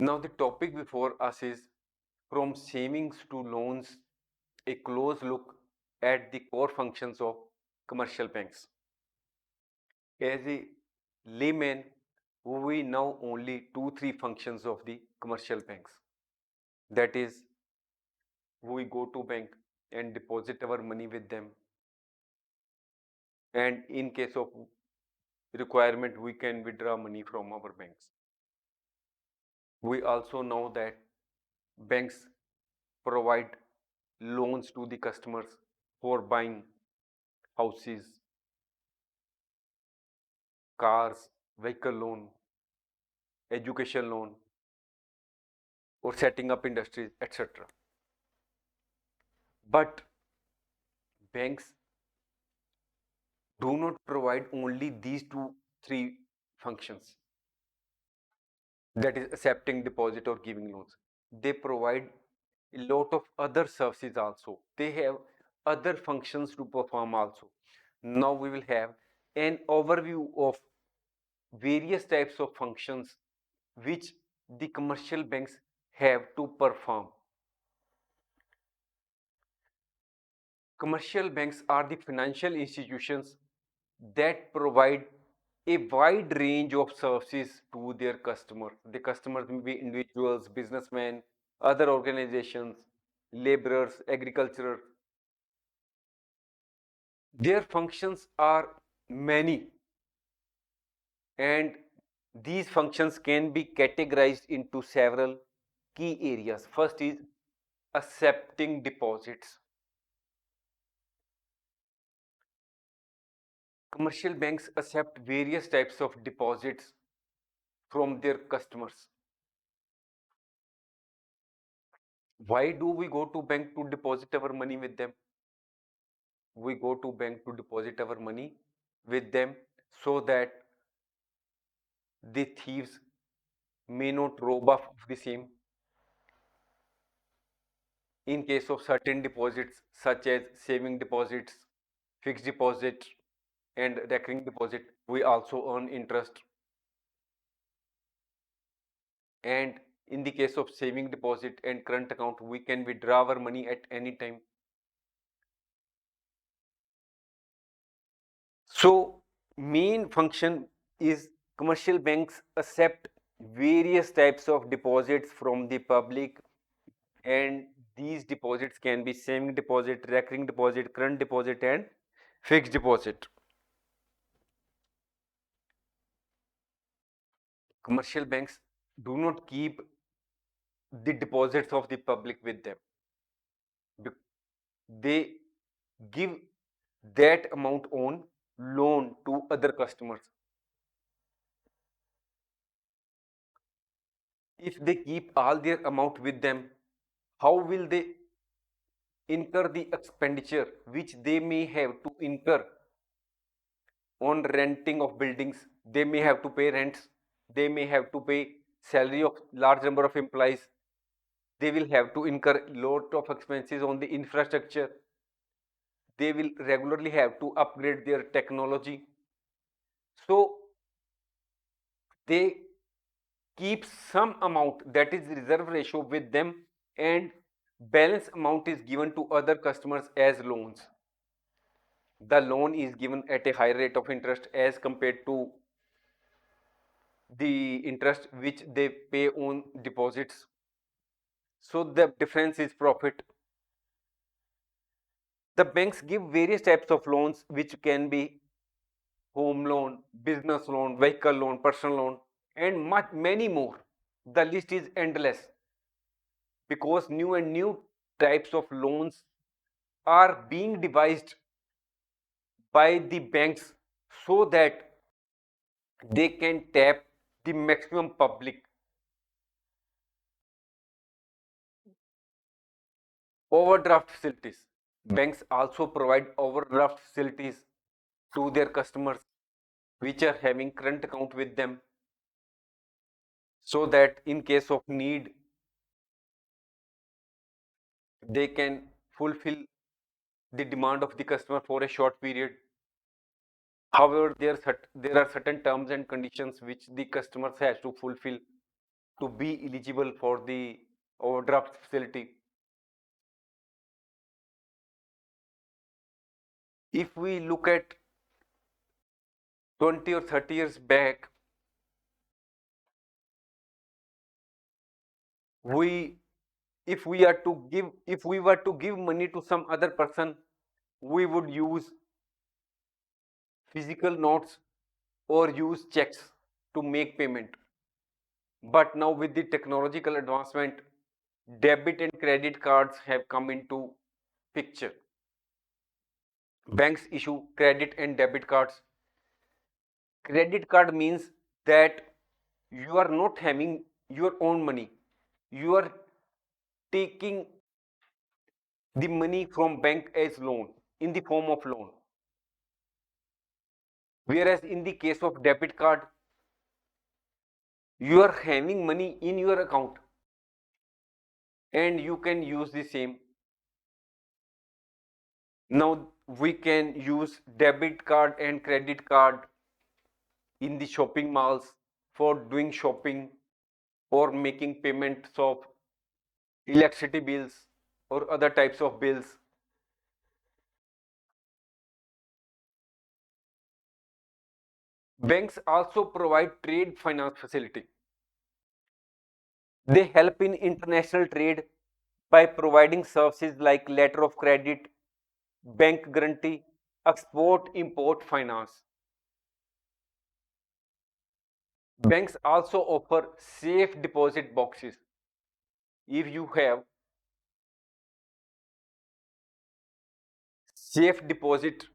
Now, the topic before us is from savings to loans, a close look at the core functions of commercial banks. As a layman, we know only two, three functions of the commercial banks. That is, we go to bank and deposit our money with them. And in case of requirement, we can withdraw money from our banks. We also know that banks provide loans to the customers for buying houses, cars, vehicle loan, education loan, or setting up industries, etc. But banks do not provide only these two, three functions, that is accepting deposit or giving loans. They provide a lot of other services also. They have other functions to perform also. Now we will have an overview of various types of functions which the commercial banks have to perform. Commercial banks are the financial institutions that provide a wide range of services to their customers. The customers may be individuals, businessmen, other organizations, laborers, agriculturers. Their functions are many, and these functions can be categorized into several key areas. First is accepting deposits. Commercial banks accept various types of deposits from their customers. Why do we go to bank to deposit our money with them? We go to bank to deposit our money with them so that the thieves may not rob us of the same. In case of certain deposits such as saving deposits, fixed deposit, and recurring deposit, we also earn interest. And in the case of saving deposit and current account, we can withdraw our money at any time. So main function is commercial banks accept various types of deposits from the public, and these deposits can be saving deposit, recurring deposit, current deposit, and fixed deposit. Commercial banks do not keep the deposits of the public with them. They give that amount on loan to other customers. If they keep all their amount with them, how will they incur the expenditure which they may have to incur on renting of buildings? They may have to pay rents, they may have to pay salary of large number of employees, they will have to incur lot of expenses on the infrastructure, they will regularly have to upgrade their technology. So they keep some amount, that is reserve ratio, with them, and balance amount is given to other customers as loans. The loan is given at a higher rate of interest as compared to the interest which they pay on deposits. So the difference is profit. The banks give various types of loans which can be home loan, business loan, vehicle loan, personal loan, and many more. The list is endless because new and new types of loans are being devised by the banks so that they can tap the maximum public. Overdraft facilities. Banks also provide overdraft facilities to their customers which are having current account with them, so that in case of need they can fulfill the demand of the customer for a short period. However, there are certain terms and conditions which the customers has to fulfill to be eligible for the overdraft facility. If we look at 20 or 30 years back, we if we were to give money to some other person, we would use physical notes or use checks to make payment. But now with the technological advancement, debit and credit cards have come into picture. Banks issue credit and debit cards. Credit card means that you are not having your own money. You are taking the money from bank as loan in the form of loan. Whereas in the case of debit card, you are having money in your account and you can use the same. Now we can use debit card and credit card in the shopping malls for doing shopping or making payments of electricity bills or other types of bills. Banks also provide trade finance facility. They help in international trade by providing services like letter of credit, bank guarantee, export import finance. Banks also offer safe deposit boxes. If you have safe deposit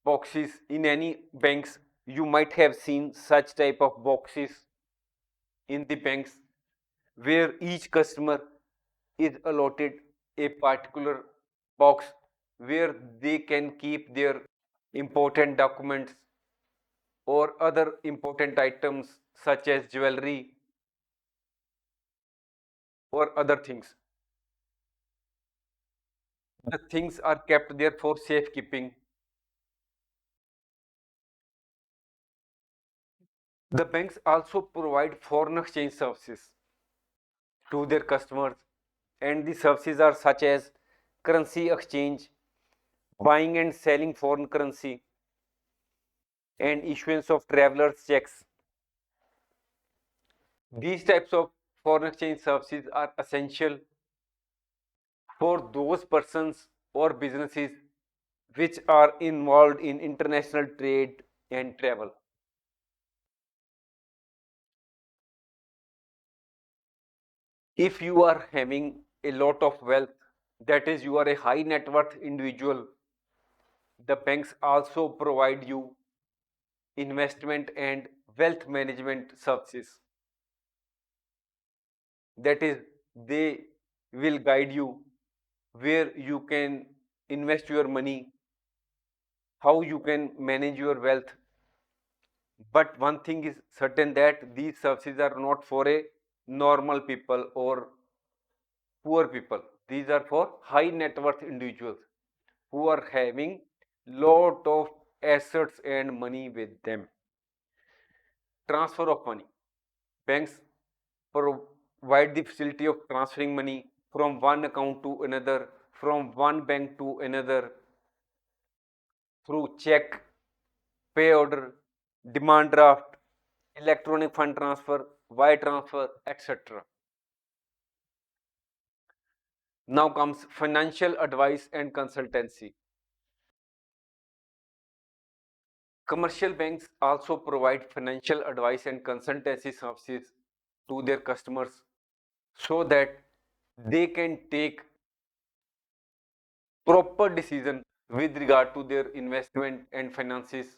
boxes in any banks, you might have seen such type of boxes in the banks where each customer is allotted a particular box where they can keep their important documents or other important items such as jewelry or other things. The things are kept there for safekeeping. The banks also provide foreign exchange services to their customers, and the services are such as currency exchange, buying and selling foreign currency, and issuance of travelers checks. These types of foreign exchange services are essential for those persons or businesses which are involved in international trade and travel. If you are having a lot of wealth, that is, you are a high net worth individual, the banks also provide you investment and wealth management services. That is, they will guide you where you can invest your money, how you can manage your wealth. But one thing is certain that these services are not for a normal people or poor people. These are for high net worth individuals who are having lot of assets and money with them. Transfer of money. Banks provide the facility of transferring money from one account to another, from one bank to another through check, pay order, demand draft, electronic fund transfer, wire transfer, etc. Now comes financial advice and consultancy. Commercial banks also provide financial advice and consultancy services to their customers so that they can take proper decision with regard to their investment and finances.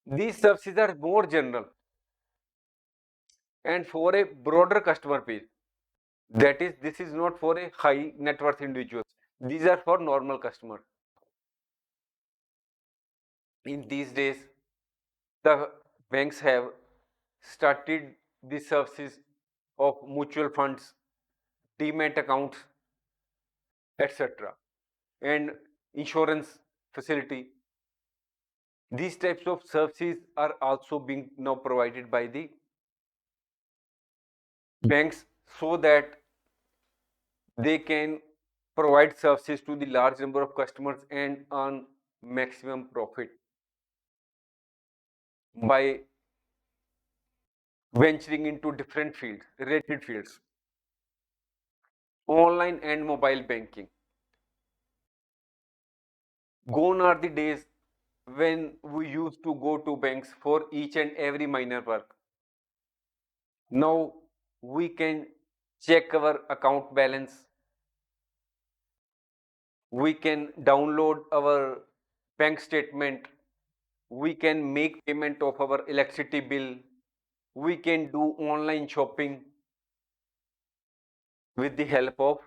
These services are more general and for a broader customer base. That is, this is not for a high net worth individuals. These are for normal customers. In these days, the banks have started the services of mutual funds, demat accounts, etc. and insurance facility. These types of services are also being now provided by the banks so that they can provide services to the large number of customers and earn maximum profit by venturing into different fields, related fields, online and mobile banking. Gone are the days when we used to go to banks for each and every minor work. Now we can check our account balance, we can download our bank statement, we can make payment of our electricity bill, we can do online shopping with the help of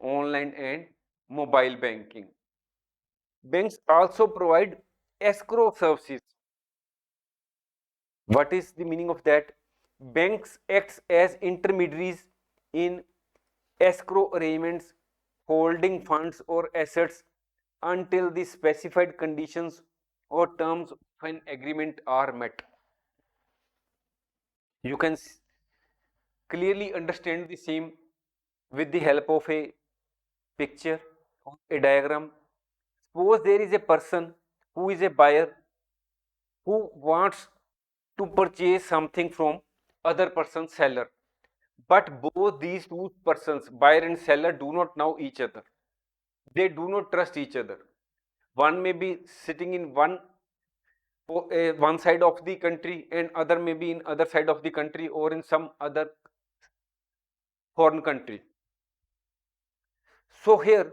online and mobile banking. Banks also provide escrow services. What is the meaning of that? Banks acts as intermediaries in escrow arrangements, holding funds or assets until the specified conditions or terms of an agreement are met. You can clearly understand the same with the help of a picture or a diagram. Suppose there is a person who is a buyer who wants to purchase something from other person's seller, but both these two persons, buyer and seller, do not know each other. They do not trust each other. One may be sitting in one side of the country and other may be in other side of the country or in some other foreign country. So here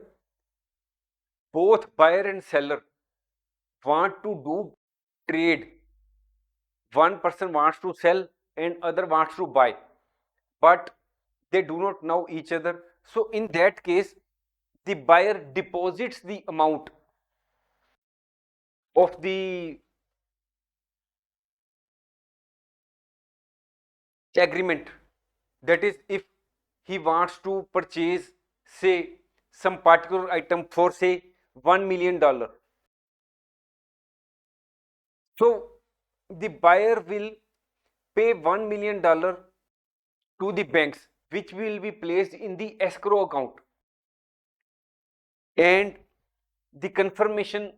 both buyer and seller want to do trade. One person wants to sell and other wants to buy, but they do not know each other. So in that case, the buyer deposits the amount of the agreement. That is, if he wants to purchase, say, some particular item for, say, $1 million. So the buyer will pay $1 million to the banks, which will be placed in the escrow account, and the confirmation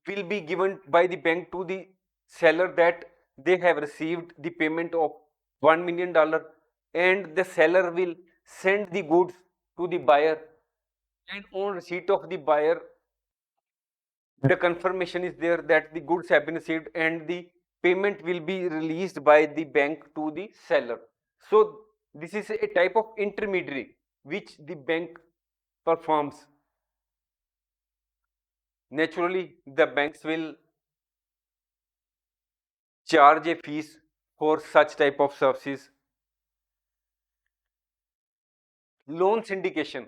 will be given by the bank to the seller that they have received the payment of $1 million, and the seller will send the goods to the buyer, and on receipt of the buyer the confirmation is there that the goods have been received and the payment will be released by the bank to the seller. So this is a type of intermediary which the bank performs. Naturally the banks will charge a fees for such type of services. Loan syndication.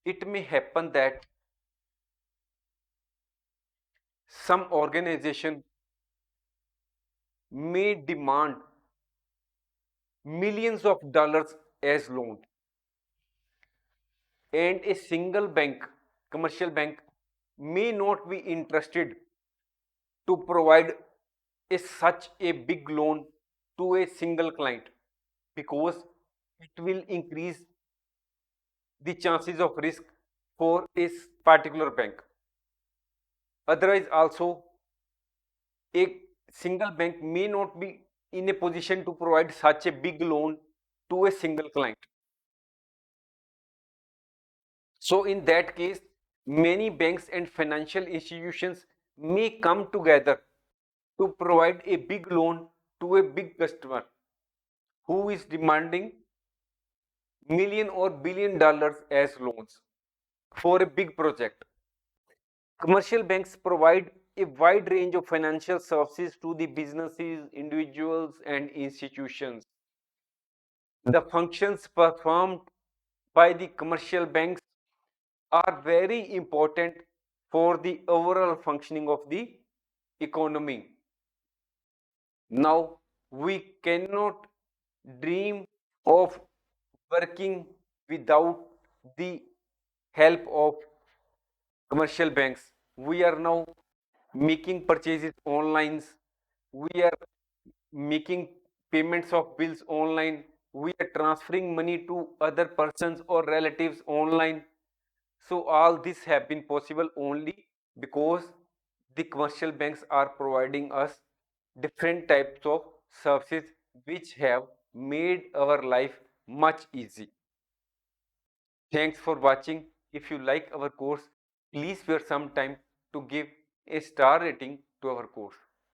It may happen that some organization may demand millions of dollars as loan, and a single bank, commercial bank, may not be interested to provide such a big loan to a single client, because it will increase the chances of risk for a particular bank. Otherwise also, a single bank may not be in a position to provide such a big loan to a single client. So in that case, many banks and financial institutions may come together to provide a big loan to a big customer who is demanding million or billion dollars as loans for a big project. Commercial banks provide a wide range of financial services to the businesses, individuals, and institutions. The functions performed by the commercial banks are very important for the overall functioning of the economy. Now, we cannot dream of working without the help of commercial banks. We are now making purchases online. We are making payments of bills online, we are transferring money to other persons or relatives online. So all this have been possible only because the commercial banks are providing us different types of services which have made our life much easy. Thanks for watching. If you like our course, please spare some time to give a star rating to our course.